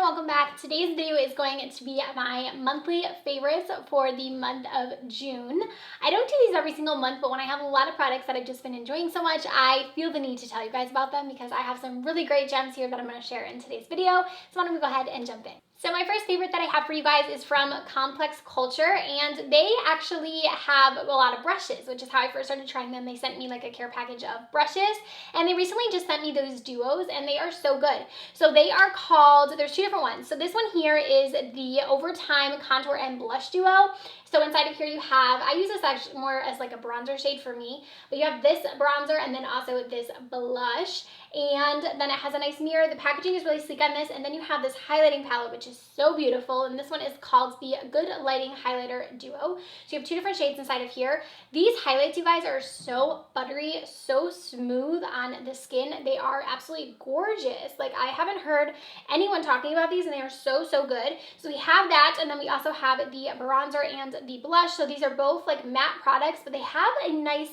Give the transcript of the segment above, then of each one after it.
welcome back. Today's video is going to be my monthly favorites for the month of June. I don't do these every single month, but when I have a lot of products that I've just been enjoying so much, I feel the need to tell you guys about them because I have some really great gems here that I'm going to share in today's video. So why don't we go ahead and jump in. So my first favorite that I have for you guys is from Complex Culture, and they actually have a lot of brushes, which is how I first started trying them. They sent me like a care package of brushes, and they recently just sent me those duos, and they are so good. So they are called, there's two different ones. So this one here is the Overtime Contour and Blush Duo. So inside of here you have, I use this actually more as like a bronzer shade for me, but you have this bronzer and then also this blush, and then it has a nice mirror. The packaging is really sleek on this, and then you have this highlighting palette, which is so beautiful, and this one is called the Good Lighting Highlighter Duo. So you have two different shades inside of here. These highlights, you guys, are so buttery, so smooth on the skin. They are absolutely gorgeous. Like, I haven't heard anyone talking about these, and they are so good. So we have that, and then we also have the bronzer and the blush. So these are both like matte products, but they have a nice,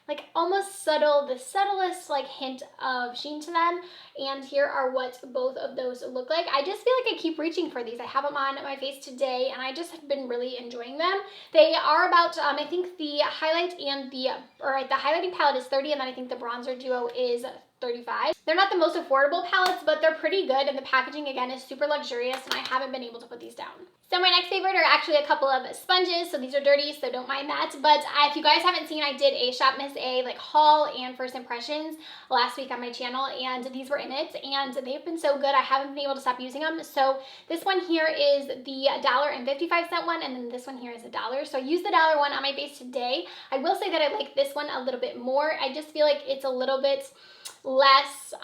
like almost subtle, the subtlest like hint of sheen to them. And here are what both of those look like. I just feel like I keep reaching for these. I have them on my face today, and I just have been really enjoying them. They are about, I think the highlight and the highlighting palette is 30, and then I think the bronzer duo is 35. They're not the most affordable palettes, but they're pretty good, and the packaging again is super luxurious, and I haven't been able to put these down. So my next favorite are actually a couple of sponges. So these are dirty, so don't mind that. But if you guys haven't seen, I did a Shop Miss A like haul and first impressions last week on my channel, and these were in it, and they've been so good. I haven't been able to stop using them. So this one here is the $1.55 one, and then this one here is $1. So I used the $1 one on my face today. I will say that I like this one a little bit more. I just feel like it's a little bit less,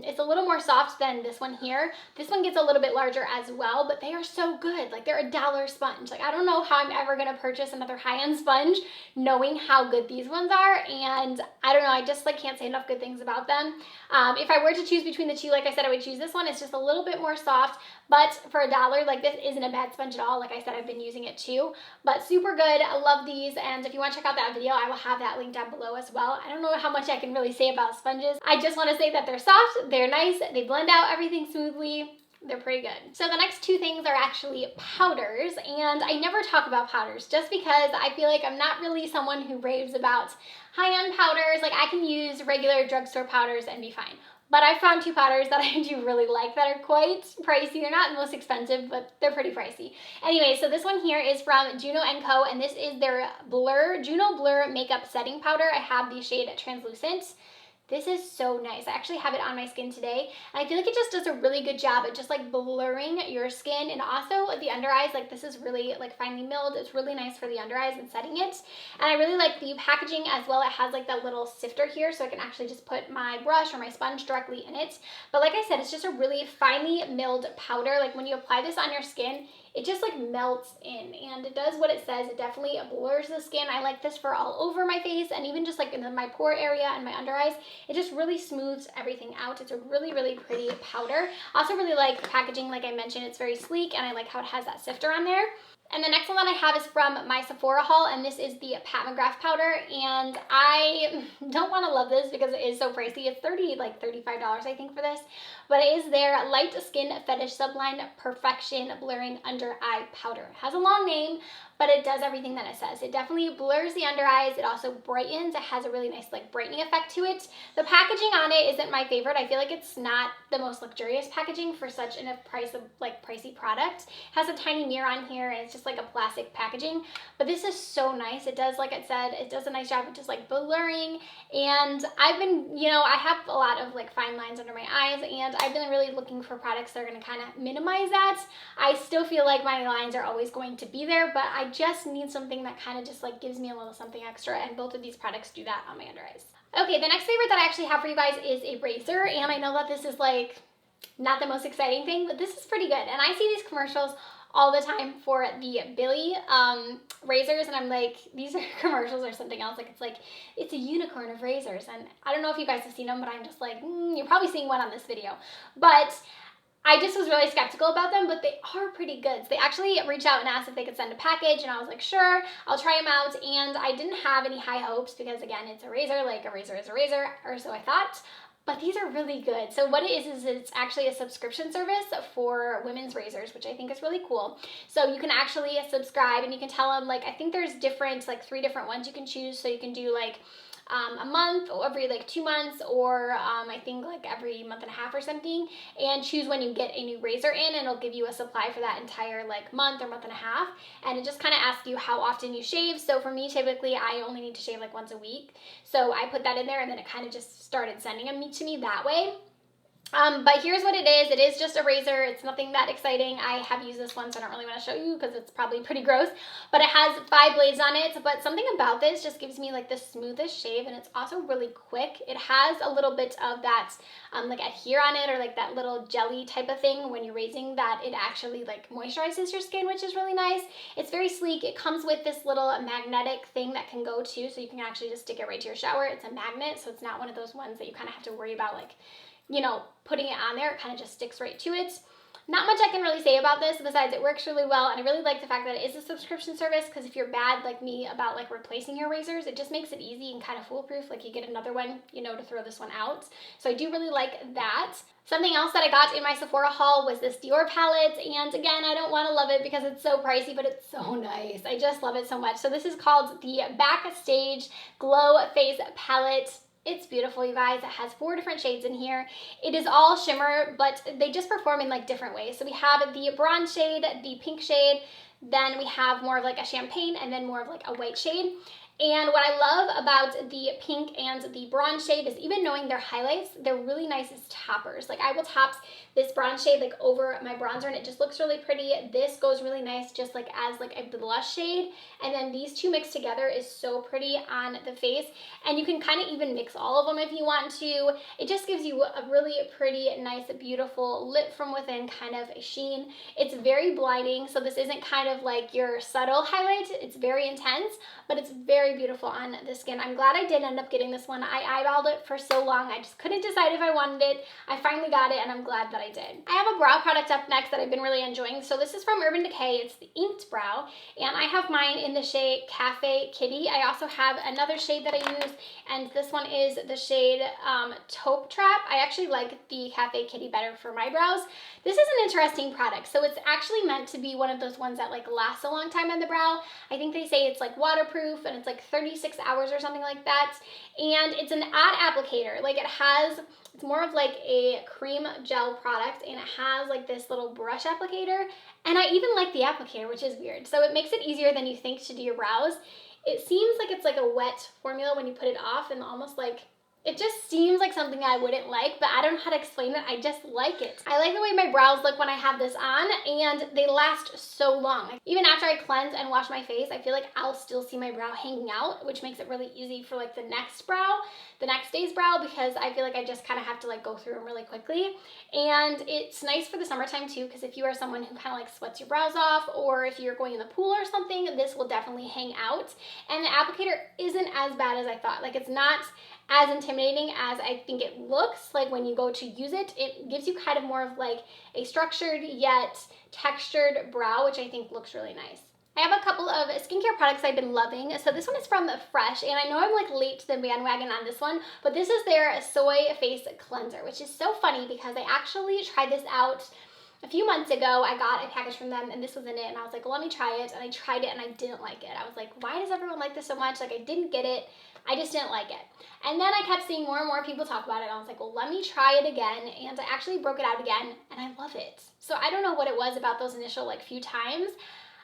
it's a little more soft than this one here. This one gets a little bit larger as well, but they are so good. Like, they're $1 sponge. Like, I don't know how I'm ever gonna purchase another high-end sponge knowing how good these ones are, and I don't know, I just like can't say enough good things about them. If I were to choose between the two, like I said, I would choose this one. It's just a little bit more soft, but for $1, like, this isn't a bad sponge at all. Like I said, I've been using it too, but super good. I love these, and if you want to check out that video, I will have that link down below as well. I don't know how much I can really say about sponges. I just want to say that they're soft, they're nice, they blend out everything smoothly. They're pretty good. So the next two things are actually powders, and I never talk about powders just because I feel like I'm not really someone who raves about high-end powders. Like, I can use regular drugstore powders and be fine. But I found two powders that I do really like that are quite pricey. They're not the most expensive, but they're pretty pricey. Anyway, so this one here is from Juno Co, and this is their Juno Blur Makeup Setting Powder. I have the shade Translucent. This is so nice. I actually have it on my skin today, and I feel like it just does a really good job at just like blurring your skin, and also the under eyes. Like, this is really like finely milled. It's really nice for the under eyes and setting it. And I really like the packaging as well. It has like that little sifter here, so I can actually just put my brush or my sponge directly in it. But like I said, it's just a really finely milled powder. Like, when you apply this on your skin, it just like melts in, and it does what it says. It definitely blurs the skin. I like this for all over my face, and even just like in my pore area and my under eyes. It just really smooths everything out. It's a really pretty powder. I also really like the packaging. Like I mentioned, it's very sleek, and I like how it has that sifter on there. And the next one that I have is from my Sephora haul, and this is the Pat McGrath powder, and I don't want to love this because it is so pricey. It's $35 I think for this, but it is their Light Skin Fetish Sublime Perfection Blurring Under Eye Powder. It has a long name, but it does everything that it says. It definitely blurs the under eyes. It also brightens. It has a really nice like brightening effect to it. The packaging on it isn't my favorite. I feel like it's not the most luxurious packaging for such a pricey product. It has a tiny mirror on here, and it's just like a plastic packaging, but this is so nice. It does, like I said, it does a nice job of just like blurring, and I've been, you know, I have a lot of like fine lines under my eyes, and I've been really looking for products that are going to kind of minimize that. I still feel like my lines are always going to be there, but I just need something that kind of just like gives me a little something extra, and both of these products do that on my under eyes. Okay, the next favorite that I actually have for you guys is a razor, and I know that this is like not the most exciting thing, but this is pretty good, and I see these commercials all the time for the Billie razors, and I'm like, these are commercials or something else. Like, it's a unicorn of razors, and I don't know if you guys have seen them, but I'm just like, you're probably seeing one on this video. But I just was really skeptical about them, but they are pretty good. So they actually reached out and asked if they could send a package, and I was like, sure, I'll try them out. And I didn't have any high hopes because, again, it's a razor. Like, a razor is a razor, or so I thought. but these are really good. So what it is it's actually a subscription service for women's razors, which I think is really cool. So you can actually subscribe and you can tell them, like, I think there's different, like 3 different ones you can choose. So you can do like a month or every like 2 months, or I think like every month and a half or something, and choose when you get a new razor in, and it'll give you a supply for that entire like month or month and a half. And it just kind of asks you how often you shave. So for me, typically I only need to shave like once a week, so I put that in there, and then it kind of just started sending them to me that way. But here's what it is. It is just a razor. It's nothing that exciting. I have used this one, so I don't really want to show you because it's probably pretty gross. But it has 5 blades on it. But something about this just gives me like the smoothest shave, and it's also really quick. It has a little bit of that like adhere on it, or like that little jelly type of thing when you're raising, that it actually like moisturizes your skin, which is really nice. It's very sleek. It comes with this little magnetic thing that can go to, so you can actually just stick it right to your shower. It's a magnet, so it's not one of those ones that you kind of have to worry about, like, you know, putting it on there. It kind of just sticks right to it. Not much I can really say about this besides it works really well, and I really like the fact that it is a subscription service, because if you're bad like me about like replacing your razors, it just makes it easy and kind of foolproof. Like you get another one, you know, to throw this one out. So I do really like that. Something else that I got in my Sephora haul was this Dior palette, and again, I don't want to love it because it's so pricey, but it's so nice. I just love it so much. So this is called the Backstage Glow Face Palette. It's beautiful, you guys. It has 4 different shades in here. It is all shimmer, but they just perform in like different ways. So we have the bronze shade, the pink shade, then we have more of like a champagne, and then more of like a white shade. And what I love about the pink and the bronze shade is, even knowing their highlights, they're really nice as toppers. Like I will top this bronze shade like over my bronzer, and it just looks really pretty. This goes really nice just like as like a blush shade, and then these two mixed together is so pretty on the face. And you can kind of even mix all of them if you want to. It just gives you a really pretty, nice, beautiful lit from within kind of a sheen. It's very blinding, so this isn't kind of like your subtle highlight. It's very intense, but it's very beautiful on the skin. I'm glad I did end up getting this one. I eyeballed it for so long. I just couldn't decide if I wanted it. I finally got it, and I'm glad that I did. I have a brow product up next that I've been really enjoying. So this is from Urban Decay. It's the Inked Brow, and I have mine in the shade Cafe Kitty. I also have another shade that I use, and this one is the shade Taupe Trap. I actually like the Cafe Kitty better for my brows. This is an interesting product. So it's actually meant to be one of those ones that like lasts a long time on the brow. I think they say it's like waterproof, and it's like 36 hours or something like that. And it's an odd applicator. Like it's more of like a cream gel product, and it has like this little brush applicator. And I even like the applicator, which is weird. So it makes it easier than you think to do your brows. It seems like it's like a wet formula when you put it off, and almost like, it just seems like something I wouldn't like, but I don't know how to explain it. I just like it. I like the way my brows look when I have this on, and they last so long. Even after I cleanse and wash my face, I feel like I'll still see my brow hanging out, which makes it really easy for like the next day's brow, because I feel like I just kind of have to like go through them really quickly. And it's nice for the summertime too, because if you are someone who kind of like sweats your brows off, or if you're going in the pool or something, this will definitely hang out. And the applicator isn't as bad as I thought. Like, it's not as intimidating as I think it looks. Like when you go to use it, it gives you kind of more of like a structured yet textured brow, which I think looks really nice. I have a couple of skincare products I've been loving. So this one is from Fresh, and I know I'm like late to the bandwagon on this one, but this is their Soy Face Cleanser, which is so funny because I actually tried this out a few months ago. I got a package from them, and this was in it, and I was like, well, let me try it. And I tried it, and I didn't like it. I was like, why does everyone like this so much? Like, I didn't get it. I just didn't like it. And then I kept seeing more and more people talk about it. I was like, well, let me try it again. And I actually broke it out again, and I love it. So I don't know what it was about those initial like few times.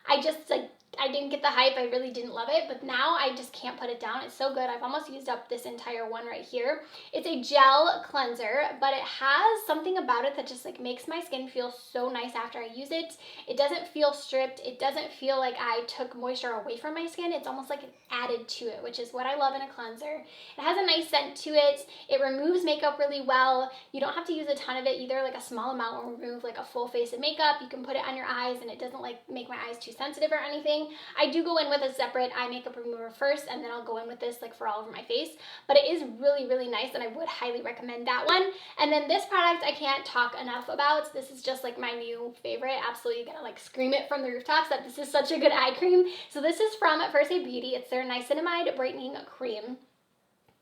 I just like, I didn't get the hype. I really didn't love it, but now I just can't put it down. It's so good. I've almost used up this entire one right here. It's a gel cleanser, but it has something about it that just like makes my skin feel so nice after I use it. It doesn't feel stripped. It doesn't feel like I took moisture away from my skin. It's almost like it added to it, which is what I love in a cleanser. It has a nice scent to it. It removes makeup really well. You don't have to use a ton of it either. Like a small amount will remove like a full face of makeup. You can put it on your eyes, and it doesn't like make my eyes too sensitive or anything. I do go in with a separate eye makeup remover first, and then I'll go in with this like for all over my face, but it is really, really nice, and I would highly recommend that one. And then this product I can't talk enough about. This is just like my new favorite. Absolutely gonna like scream it from the rooftops that this is such a good eye cream. So this is from First Aid Beauty. It's their Niacinamide Brightening Cream.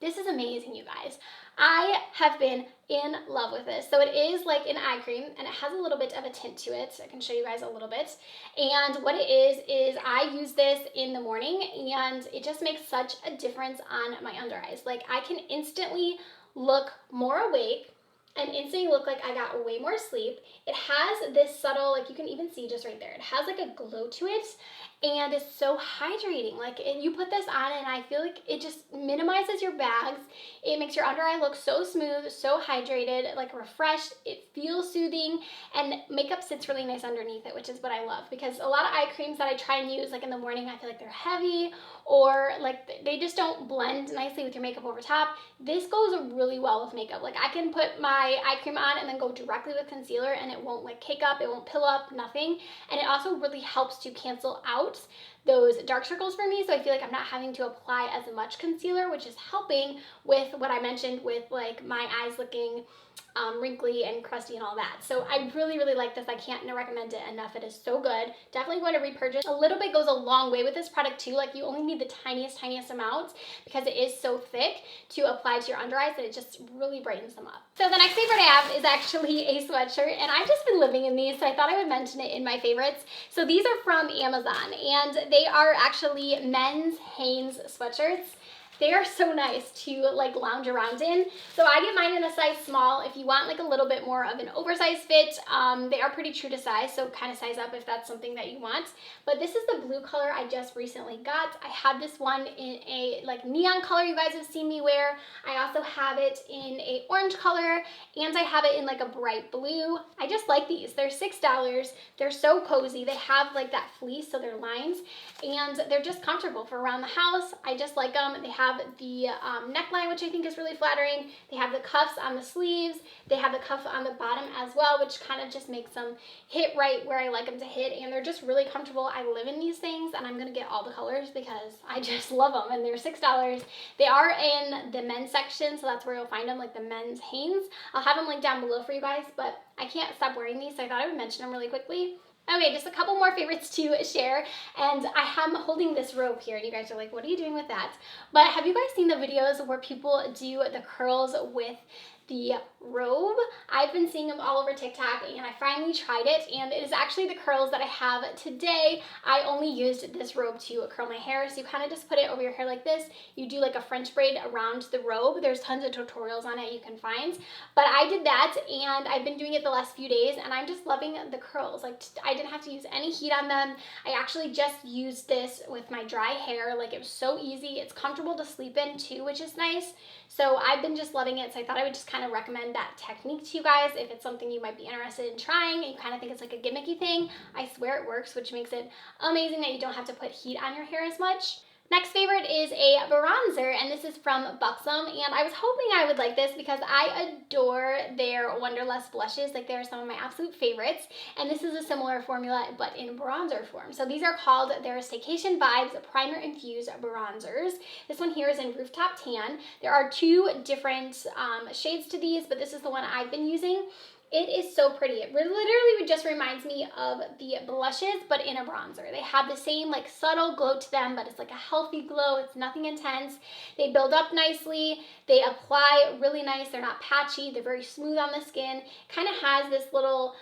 This is amazing, you guys. I have been in love with this. So it is like an eye cream and it has a little bit of a tint to it. I can show you guys a little bit. And what it is I use this in the morning and it just makes such a difference on my under eyes. Like I can instantly look more awake and instantly look like I got way more sleep. It has this subtle, like you can even see just right there, it has like a glow to it and it's so hydrating. Like you put this on and I feel like it just minimizes your bags. It makes your under eye look so smooth, so hydrated, like refreshed. It feels soothing and makeup sits really nice underneath it, which is what I love because a lot of eye creams that I try and use like in the morning, I feel like they're heavy or like they just don't blend nicely with your makeup over top. This goes really well with makeup. Like I can put my eye cream on and then go directly with concealer and it won't like cake up, it won't pill up, nothing. And it also really helps to cancel out those dark circles for me, so I feel like I'm not having to apply as much concealer, which is helping with what I mentioned with like my eyes looking wrinkly and crusty and all that. So I really, really like this. I can't recommend it enough. It is so good. Definitely going to repurchase. A little bit goes a long way with this product too. Like you only need the tiniest amount because it is so thick to apply to your under eyes that it just really brightens them up. So the next favorite I have is actually a sweatshirt and I've just been living in these, so I thought I would mention it in my favorites. So these are from Amazon and they are actually men's Hanes sweatshirts. They are so nice to like lounge around in. So I get mine in a size small. If you want like a little bit more of an oversized fit, they are pretty true to size, so kind of size up if that's something that you want. But this is the blue color I just recently got. I had this one in a like neon color you guys have seen me wear. I also have it in a orange color and I have it in like a bright blue. I just like these. They're $6. They're so cozy. They have like that fleece, so they're lines, and they're just comfortable for around the house. I just like them. They have the neckline, which I think is really flattering. They have the cuffs on the sleeves. They have the cuff on the bottom as well, which kind of just makes them hit right where I like them to hit, and they're just really comfortable. I live in these things, and I'm gonna get all the colors because I just love them, and they're $6. They are in the men's section, so that's where you'll find them, like the men's Hanes. I'll have them linked down below for you guys, but I can't stop wearing these, so I thought I would mention them really quickly. Okay, just a couple more favorites to share, and I am holding this robe here, and you guys are like, what are you doing with that? But have you guys seen the videos where people do the curls with the robe? I've been seeing them all over TikTok and I finally tried it, and it is actually the curls that I have today. I only used this robe to curl my hair, so you kind of just put it over your hair like this. You do like a French braid around the robe. There's tons of tutorials on it you can find, but I did that and I've been doing it the last few days and I'm just loving the curls. Like I didn't have to use any heat on them. I actually just used this with my dry hair. Like it was so easy. It's comfortable to sleep in too, which is nice. So I've been just loving it, so I thought I would just kind of recommend that technique to you guys if it's something you might be interested in trying and you kind of think it's like a gimmicky thing. I swear it works, which makes it amazing that you don't have to put heat on your hair as much. Next favorite is a bronzer, and this is from Buxom, and I was hoping I would like this because I adore their Wonderlust blushes. Like they're some of my absolute favorites, and this is a similar formula but in bronzer form. So these are called their Staycation Vibes Primer-Infused bronzers. This one here is in Rooftop Tan. There are two different shades to these, but this is the one I've been using. It is so pretty. It literally just reminds me of the blushes, but in a bronzer. They have the same like subtle glow to them, but it's like a healthy glow. It's nothing intense. They build up nicely. They apply really nice. They're not patchy. They're very smooth on the skin. Kind of has this little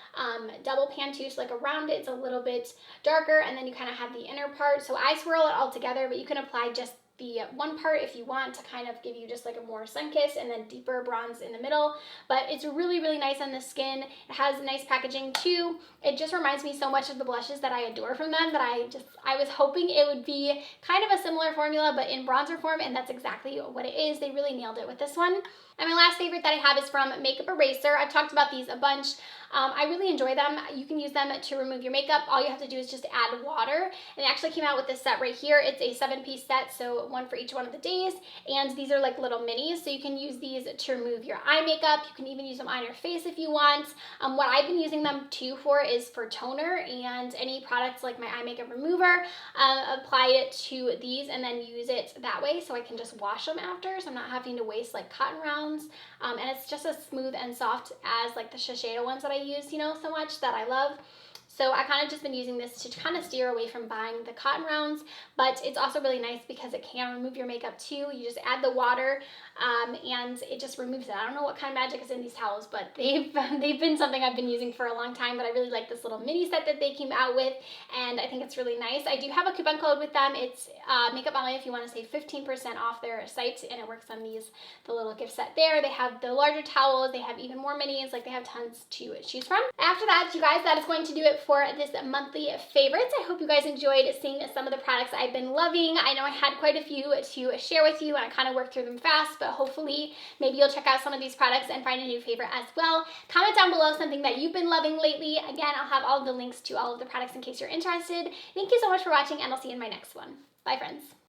double pantouche like around it. It's a little bit darker, and then you kind of have the inner part. So I swirl it all together, but you can apply just the one part if you want to kind of give you just like a more sun-kissed and then deeper bronze in the middle. But it's really, really nice on the skin. It has nice packaging too. It just reminds me so much of the blushes that I adore from them that I was hoping it would be kind of a similar formula but in bronzer form, and that's exactly what it is. They really nailed it with this one. And my last favorite that I have is from Makeup Eraser. I've talked about these a bunch. I really enjoy them. You can use them to remove your makeup. All you have to do is just add water. And it actually came out with this set right here. It's a 7-piece set, so one for each one of the days. And these are like little minis, so you can use these to remove your eye makeup. You can even use them on your face if you want. What I've been using them too for is for toner and any products like my eye makeup remover. Apply it to these and then use it that way, so I can just wash them after, so I'm not having to waste like cotton rounds. And it's just as smooth and soft as like the Shiseido ones that I use, you know, so much that I love. So I kind of just been using this to kind of steer away from buying the cotton rounds, but it's also really nice because it can remove your makeup too. You just add the water and it just removes it. I don't know what kind of magic is in these towels, but they've been something I've been using for a long time, but I really like this little mini set that they came out with, and I think it's really nice. I do have a coupon code with them. It's Makeup Molly if you want to save 15% off their site, and it works on the little gift set there. They have the larger towels, they have even more minis, like they have tons to choose from. After that, you guys, that is going to do it for this monthly favorites. I hope you guys enjoyed seeing some of the products I've been loving. I know I had quite a few to share with you, and I kind of worked through them fast, but hopefully maybe you'll check out some of these products and find a new favorite as well. Comment down below something that you've been loving lately. Again, I'll have all of the links to all of the products in case you're interested. Thank you so much for watching, and I'll see you in my next one. Bye, friends.